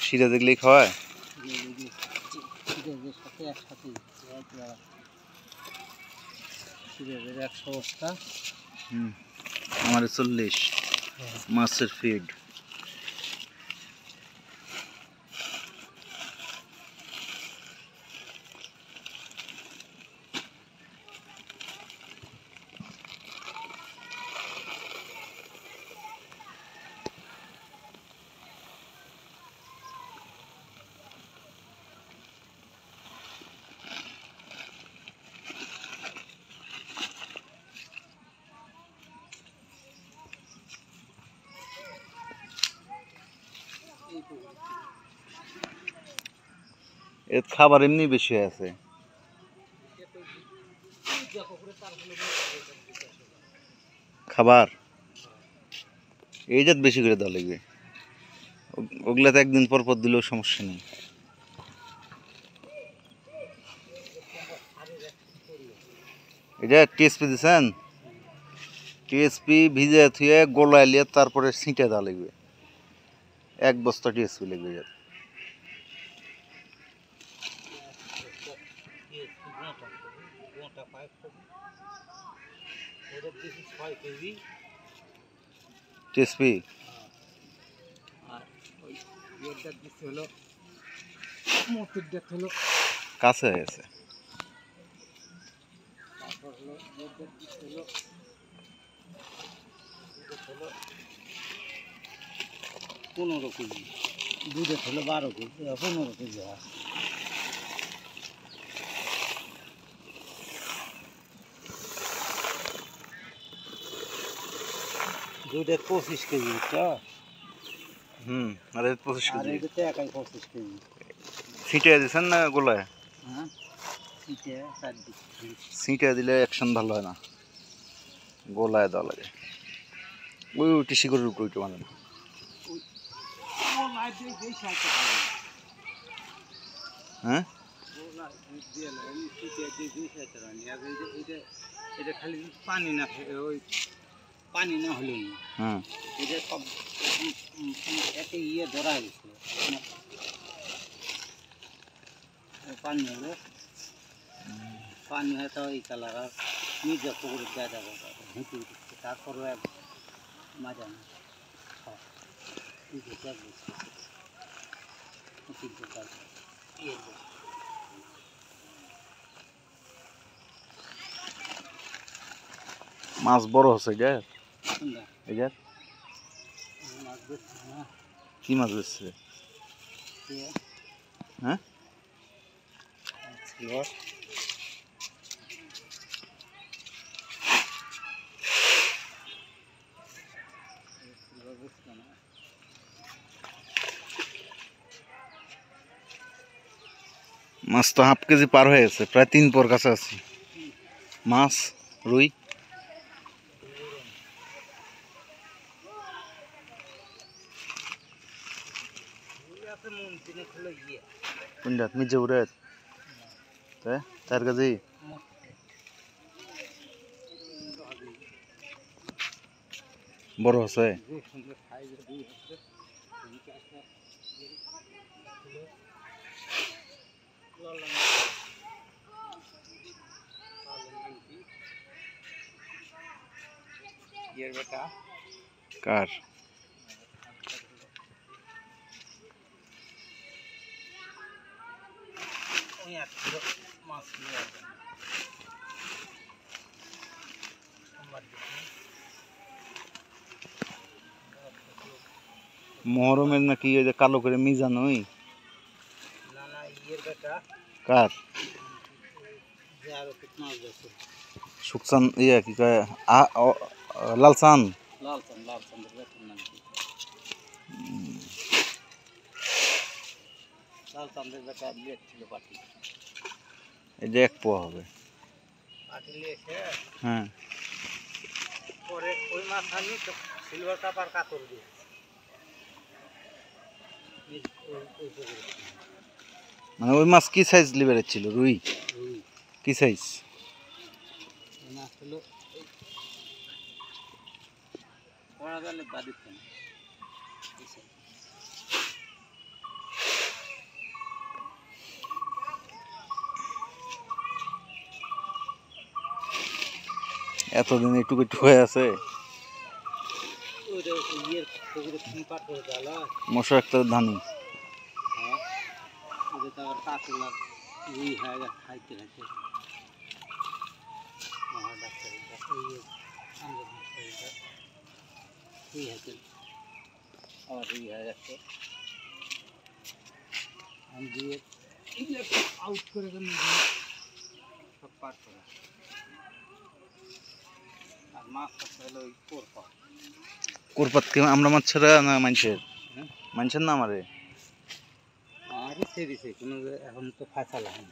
শিরা দেখলেই খাওয়ায় আমার 40 মাছের ফিড। এর খাবার এমনি বেশি আছে। খাবার এই জাত বেশি করে দেওয়া লাগবে, ওগুলাতে একদিন পর পর দিলেও সমস্যা নেই। এটা টিএসপি দিচ্ছেন, টিএসপি ভিজে থুয়ে গোলায় লিয়ে তারপরে ছিটে দেওয়া লাগবে। 1 বস্তা টিএসপি লাগবে। টিএসপি কাছে আছে। পনেরো কেজি দুধে হলো 12 কেজি 15 কেজি হয়। দুধে 25 কেজি তো। আর 25 কেজি এটাতে একাই 25 কেজি। ছিটে দিচ্ছেন না গোলায়? হ্যাঁ, ছিটে দিলে অ্যাকশন ভালো হয় না, গোলায় দেওয়া লাগে। ওই টিসি গরুর উপর ওইটা মানে হ্যাঁ এটা খালি পানি না ওই পানি না হলেও হ্যাঁ এটা সব একে ইয়ে ধরা গেছিল। পানি হলো পানি হয়তো এই কালার আর নিজে পুকুরে দেওয়া যাবে হেঁটে দিচ্ছে তারপরেও এক মাজা না মাছ বড় হচ্ছে এটা কি মাছ বেচছে? হ্যাঁ মাছ তো হাফ কেজি পার হয়ে গেছে, প্রায় 3 পর কাছে আছে মাছ। রুই কোনটা মিজে উড়ে তাই 4 কেজি বড় আছে। কার মহরমের নাকি ওই যে কালো করে মিজান ওই কার সুকসান ইয়া কি কয় লালসান এই যে 1 পোয়া হবে। হ্যাঁ পরে ওই মাছ আনি সিলভার কাপ আর কাতর দিয়ে মানে ওই মাছ কি সাইজ লিভারের ছিল? রুই কি সাইজ? মাছ হলো এতদিন একটু একটু হয়ে আছে। ওইটা ইয়ের পুকুরে কি পাথর জ্বালা মশা একটা ধানি হ্যাঁ ওদের তো আবার কাকুলা উই হয়ে গেছে খাইতে খাইতে মহা ডাক্তার এই হয়েছে আবার এই হয়ে গেছে আমি দিয়ে আউট করে দেন সব পাট করা আর মাছ কাটতে হলো ওই কোরপা কোরপাত কে আমরা মাছেরা না মানুষের? মানুষের না আমারে আর সে দিছে কোনো এখন তো ফাঁসা লাগে